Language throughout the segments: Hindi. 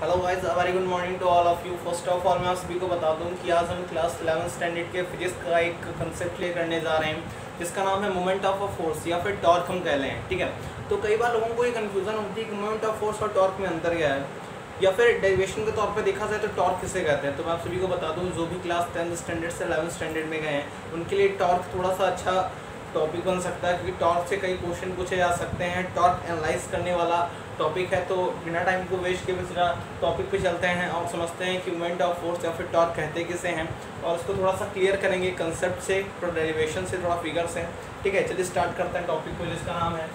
Hello guys, a very good morning to all of you. First of all मैं आप सभी को बता दूं कि आज हम क्लास 11 स्टैंडर्ड के फिजिक्स का एक कंसेप्ट ले करने जा रहे हैं जिसका नाम है मोमेंट ऑफ अ फोर्स या फिर टॉर्क हम कह लें। ठीक है, तो कई बार लोगों को ये कन्फ्यूज़न होती है कि मोमेंट ऑफ फोर्स और टॉर्क में अंतर क्या है, या फिर डेरिवेशन के तौर पे देखा जाए तो टॉर्क किसे कहते हैं। तो मैं आप सभी को बता दूं, जो भी क्लास 10 स्टैंडर्ड से 11 स्टैंडर्ड में गए हैं उनके लिए टॉर्क थोड़ा सा अच्छा टॉपिक बन सकता है, क्योंकि टॉर्क से कई क्वेश्चन पूछे जा सकते हैं। टॉर्क एनालाइज करने वाला टॉपिक है, तो बिना टाइम को वेस्ट किए सीधा टॉपिक पे चलते हैं और समझते हैं कि मोमेंट ऑफ फोर्स या फिर टॉर्क कहते किसे हैं, और उसको थोड़ा सा क्लियर करेंगे कंसेप्ट से, थोड़ा डेरिवेशन से, थोड़ा फिगर से। ठीक है, चलिए स्टार्ट करते हैं टॉपिक को, जिसका नाम है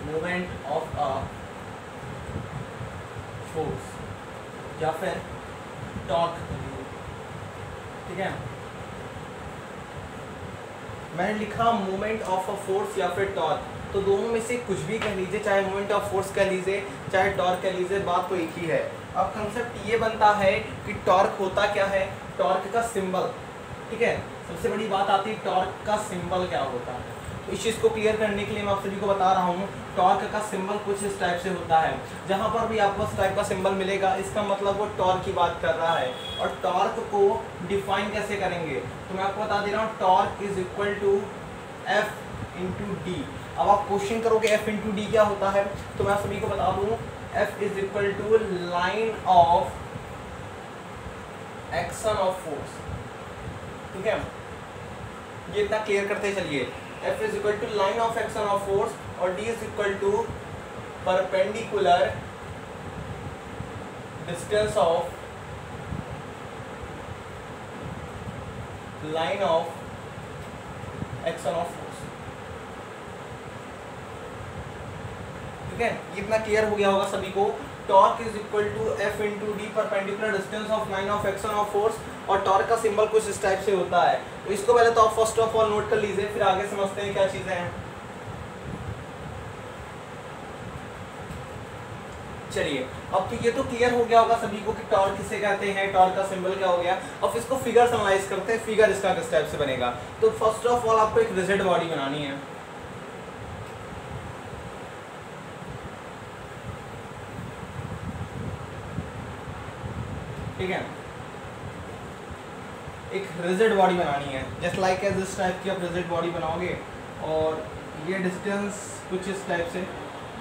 मोमेंट ऑफ अ फोर्स या फिर टॉर्क। ठीक है, मैंने लिखा मोमेंट ऑफ अ फोर्स या फिर टॉर्क, तो दोनों में से कुछ भी कह लीजिए, चाहे मोमेंट ऑफ फोर्स कह लीजिए चाहे टॉर्क कह लीजिए, बात तो एक ही है। अब कंसेप्ट ये बनता है कि टॉर्क होता क्या है, टॉर्क का सिंबल। ठीक है, सबसे बड़ी बात आती है टॉर्क का सिंबल क्या होता है। तो इस चीज़ को क्लियर करने के लिए मैं आप सभी को बता रहा हूँ, टॉर्क का सिंबल कुछ इस टाइप से होता है। जहाँ पर भी आपको इस टाइप का सिंबल मिलेगा, इसका मतलब वो टॉर्क की बात कर रहा है। और टॉर्क को डिफाइन कैसे करेंगे, तो मैं आपको बता दे रहा हूँ, torque is equal to F into D. अब आप क्वेश्चन करोगे एफ इंटू डी क्या होता है, तो मैं सभी को बता दूँ, F is equal to line of action of force. ठीक है, ये इतना क्लियर करते चलिए। F is equal to line of action of force और D is equal to perpendicular distance of line of action of force। ठीक है, ये इतना क्लियर हो गया होगा सभी को। Torque is equal to F into D, perpendicular distance of line of action of force, और टॉर्क का सिंबल कुछ इस टाइप से होता है। तो इसको पहले तो आप फर्स्ट ऑफ ऑल नोट कर लीजिए, फिर आगे समझते हैं क्या चीजें हैं। चलिए, अब तो ये तो क्लियर हो गया होगा सभी को कि टॉर्क किसे कहते हैं, टॉर्क का सिंबल क्या हो गया। अब इसको फिगर एनालाइज करते हैं, फिगर इसका किस टाइप से बनेगा। तो फर्स्ट ऑफ ऑल आपको एक रिजिड बॉडी बनानी है। ठीक है, एक रिजिड बॉडी बनानी है, जस्ट लाइक एज इस टाइप की आप रिजिड बॉडी बनाओगे, और ये डिस्टेंस कुछ इस टाइप से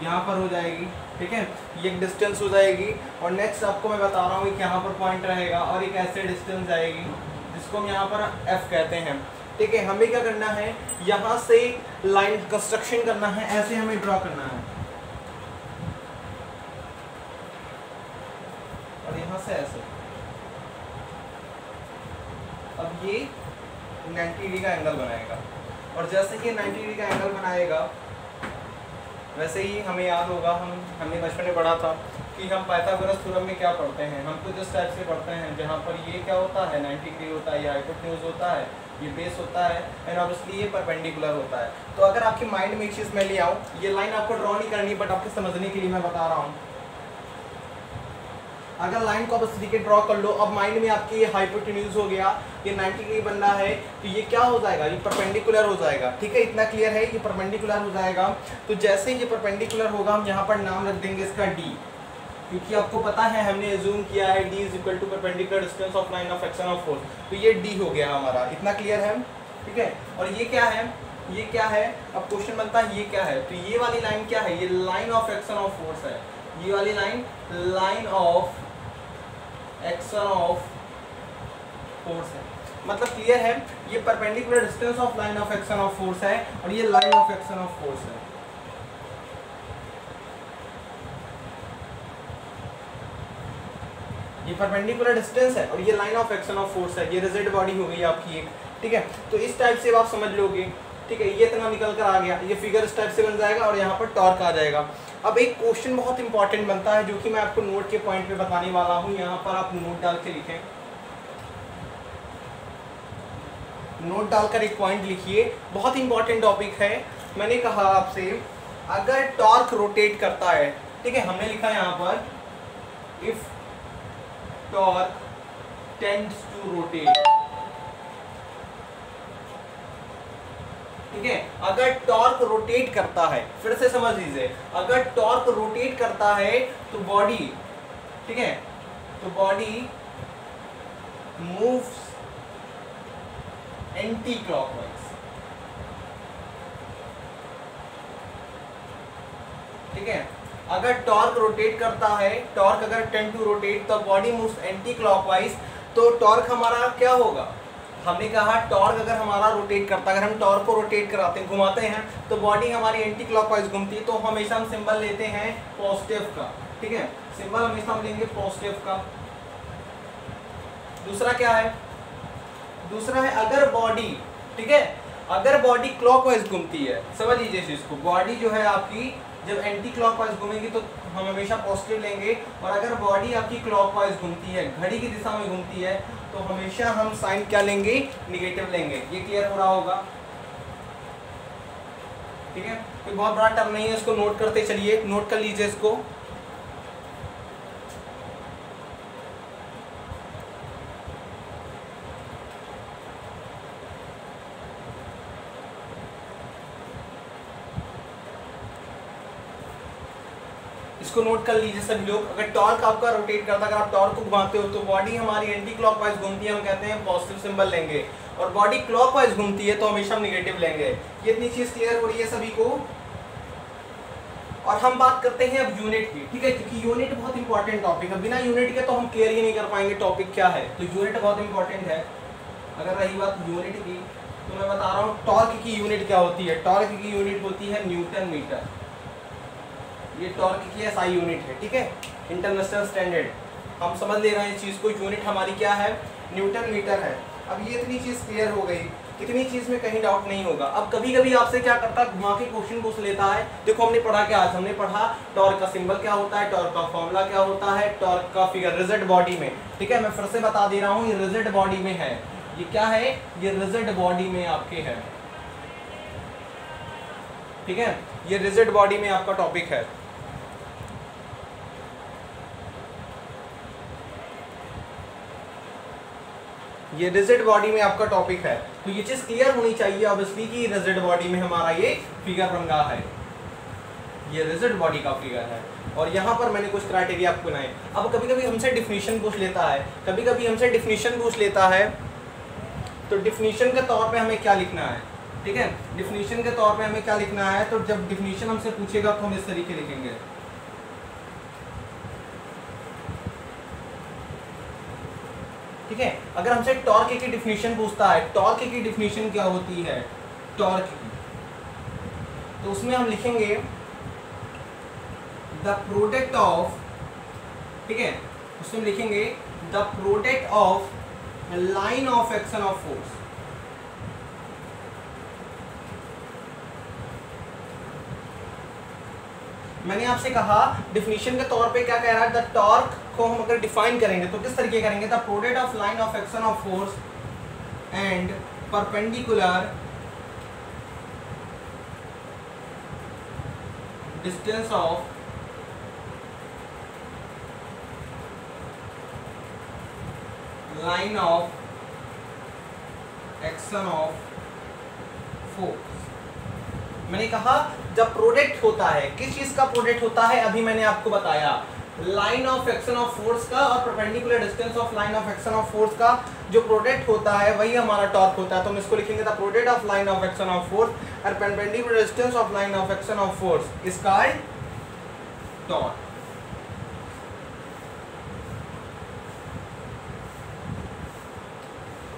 यहाँ पर हो जाएगी। ठीक है, ये एक डिस्टेंस हो जाएगी, और नेक्स्ट आपको मैं बता रहा हूँ कि यहाँ पर पॉइंट रहेगा और एक ऐसे डिस्टेंस जाएगी जिसको हम यहाँ पर एफ कहते हैं। ठीक है, हमें क्या करना है, यहाँ से लाइन कंस्ट्रक्शन करना है, ऐसे हमें ड्रॉ करना है, और यहाँ से ऐसे। अब ये 90 डिग्री का एंगल बनाएगा, और जैसे कि 90 डिग्री का एंगल बनाएगा, वैसे ही हमें याद होगा, हमने बचपन में पढ़ा था कि हम पाइथागोरस थ्योरम में क्या पढ़ते हैं, हम कुछ इस टाइप से पढ़ते हैं, जहाँ पर ये क्या होता है 90 डिग्री होता है, ये हाइपोटेन्यूज होता है, ये बेस होता है, एंड ऑब्वियसली ये परपेंडिकुलर होता है। तो अगर आपके माइंड में एक चीज़ मैं ले आऊँ, ये लाइन आपको ड्रॉ नहीं करनी, बट आपके समझने के लिए मैं बता रहा हूँ। अगर लाइन को आप इस तरीके ड्रॉ कर लो, अब माइंड में आपकी ये हाइपोटेन्यूज हो गया, ये 90 डिग्री बन रहा है, तो ये क्या हो जाएगा, ये परपेंडिकुलर हो जाएगा। ठीक है, इतना क्लियर है, ये परपेंडिकुलर हो जाएगा। तो जैसे ही ये परपेंडिकुलर होगा, हम यहाँ पर नाम रख देंगे इसका डी, क्योंकि आपको पता है हमने एज्यूम किया है D is equal to perpendicular distance of line of action of force, तो ये डी हो गया हमारा। इतना क्लियर है। ठीक है, और ये क्या है, ये क्या है, अब क्वेश्चन बनता है ये क्या है, तो ये वाली लाइन क्या है, ये line of action of force है। ये वाली line line of action of force है, मतलब क्लियर है, ये perpendicular distance of line of action of force है, और ये line of action of force है। ये परपेंडिकुलर डिस्टेंस है और ये line of action of force है, ये रिजिड बॉडी हो गई आपकी एक। ठीक है, तो इस टाइप से आप समझ लोगे। ठीक है, ये इतना निकल कर आ गया, ये फिगर इस टाइप से बन जाएगा, और यहाँ पर टॉर्क आ जाएगा। अब एक क्वेश्चन बहुत इंपॉर्टेंट बनता है, जो कि मैं आपको नोट के पॉइंट पे बताने वाला हूँ। यहाँ पर आप नोट डाल के लिखें, नोट डालकर एक पॉइंट लिखिए, बहुत इंपॉर्टेंट टॉपिक है। मैंने कहा आपसे, अगर टॉर्क रोटेट करता है, ठीक है, हमने लिखा यहाँ पर if torque tends to rotate, ठीक है। अगर टॉर्क रोटेट करता है, फिर से समझ लीजिए, अगर टॉर्क रोटेट करता है तो बॉडी, ठीक है, तो बॉडी मूव्स एंटी क्लॉकवाइज, ठीक है। अगर टॉर्क रोटेट करता है, टॉर्क अगर टेंड टू रोटेट, तो बॉडी मूव्स एंटी क्लॉकवाइज, तो टॉर्क हमारा क्या होगा, हमने कहा टॉर्क अगर हमारा रोटेट करता है, अगर हम टॉर्क को रोटेट कराते हैं, घुमाते हैं, तो बॉडी हमारी एंटी क्लॉकवाइज घूमती है, तो हमेशा हम सिंबल लेते हैं पॉजिटिव का, ठीक है, सिंबल हमेशा हम लेंगे पॉजिटिव का। दूसरा क्या है, दूसरा है अगर बॉडी, ठीक है, अगर बॉडी क्लॉकवाइज घूमती है, समझ लीजिए इस चीज को, बॉडी जो है आपकी जब एंटी क्लॉकवाइज घूमेगी तो हम हमेशा पॉजिटिव लेंगे, और अगर बॉडी आपकी क्लॉकवाइज घूमती है, घड़ी की दिशा में घूमती है, तो हमेशा हम साइन क्या लेंगे, निगेटिव लेंगे। ये क्लियर हो रहा होगा, ठीक है। कोई बहुत बड़ा टर्म नहीं है, इसको नोट करते चलिए, नोट कर लीजिए इसको। इसको नोट कर लीजिए सभी लोग। अगर टॉर्क आपका रोटेट करता है, अगर आप टॉर्क को घुमाते हो, तो बॉडी हमारी एंटी क्लॉकवाइज घूमती है, हम कहते हैं पॉजिटिव सिंबल लेंगे, और बॉडी क्लॉकवाइज घूमती है तो हमेशा हम निगेटिव लेंगे। ये इतनी चीज क्लियर हो रही है सभी को। और हम बात करते हैं अब यूनिट की, ठीक है, क्योंकि यूनिट बहुत इंपॉर्टेंट टॉपिक है, बिना यूनिट के तो हम क्लियर ही नहीं कर पाएंगे टॉपिक क्या है, तो यूनिट बहुत इंपॉर्टेंट है। अगर रही बात यूनिट की, तो मैं बता रहा हूँ टॉर्क की यूनिट क्या होती है, टॉर्क की यूनिट होती है न्यूटन मीटर, ये टॉर्क की एसआई यूनिट है, ठीक है, इंटरनेशनल स्टैंडर्ड, हम समझ ले रहे हैं इस चीज को, यूनिट हमारी क्या है, न्यूटन मीटर है। अब ये इतनी चीज क्लियर हो गई, इतनी चीज में कहीं डाउट नहीं होगा। अब कभी कभी आपसे क्या करता है, घुमा के क्वेश्चन पूछ लेता है। देखो हमने पढ़ा क्या, आज हमने पढ़ा टॉर्क का सिंबल क्या होता है, टॉर्क का फॉर्मूला क्या होता है, टॉर्क का फिगर रिजिड बॉडी में, ठीक है, मैं फिर से बता दे रहा हूँ, ये रिजिड बॉडी में है, ये क्या है, ये रिजिड बॉडी में आपके है, ठीक है, ये रिजिड बॉडी में आपका टॉपिक है। ये रिजिड बॉडी में आपका टॉपिक है, तो ये चीज क्लियर होनी चाहिए ऑब्वियसली कि रिजिड बॉडी में हमारा ये फिगर बन रहा है, ये रिजिड बॉडी का फिगर है। और यहाँ पर मैंने कुछ क्राइटेरिया आपको बनाए। अब कभी कभी हमसे डिफिनीशन पूछ लेता है, कभी कभी हमसे डिफिनीशन पूछ लेता है, तो डिफिनीशन के तौर पे हमें क्या लिखना है, ठीक है, डिफिनीशन के तौर पे हमें क्या लिखना है, तो जब डिफिनीशन हमसे पूछेगा तो हम इस तरीके लिखेंगे, ठीक है। अगर हमसे टॉर्क की डिफिनीशन पूछता है, टॉर्क की डिफिनीशन क्या होती है, टॉर्क की, तो उसमें हम लिखेंगे द प्रोडक्ट ऑफ, ठीक है, उसमें हम लिखेंगे the product of line of action of force, मैंने आपसे कहा डिफिनीशन के तौर पे क्या कह रहा है, द टॉर्क को हम अगर डिफाइन करेंगे तो किस तरीके करेंगे, the product of line of action of force and perpendicular distance of line of action of force. मैंने कहा जब प्रोडक्ट होता है, किस चीज का प्रोडक्ट होता है, अभी मैंने आपको बताया, line of action of force का और perpendicular distance of line of action of force का जो प्रोडक्ट होता है वही हमारा टॉर्क होता है। तो हम इसको लिखेंगे the product of line of action of force और perpendicular distance of line of action of force is called torque.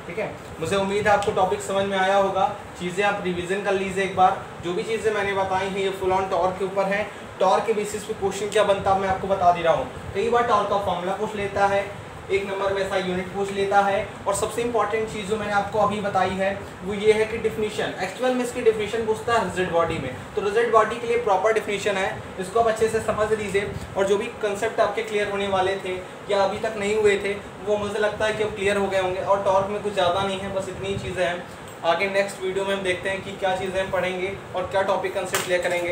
ठीक है, मुझे उम्मीद है आपको टॉपिक समझ में आया होगा। चीज़ें आप रिवीजन कर लीजिए एक बार, जो भी चीज़ें मैंने बताई हैं ये फुल ऑन टॉर्क के ऊपर है। टॉर्क के बेसिस पे क्वेश्चन क्या बनता है मैं आपको बता दे रहा हूँ। कई बार टॉर्क का फॉर्मूला पूछ लेता है, एक नंबर में ऐसा यूनिट पूछ लेता है, और सबसे इंपॉर्टेंट चीज़ जो मैंने आपको अभी बताई है वो ये है कि डिफिनीशन, एक्चुअल में इसकी डिफिनीशन पूछता है रिजिड बॉडी में। तो रिजिड बॉडी के लिए प्रॉपर डिफिनीशन है, इसको आप अच्छे से समझ लीजिए। और जो भी कंसेप्ट आपके क्लियर होने वाले थे या अभी तक नहीं हुए थे वो मुझे लगता है कि अब क्लियर हो गए होंगे। और टॉर्क में कुछ ज़्यादा नहीं है, बस इतनी चीज़ें हैं। आगे नेक्स्ट वीडियो में हम देखते हैं कि क्या चीज़ें हम पढ़ेंगे और क्या टॉपिक कंसेप्ट क्लियर करेंगे।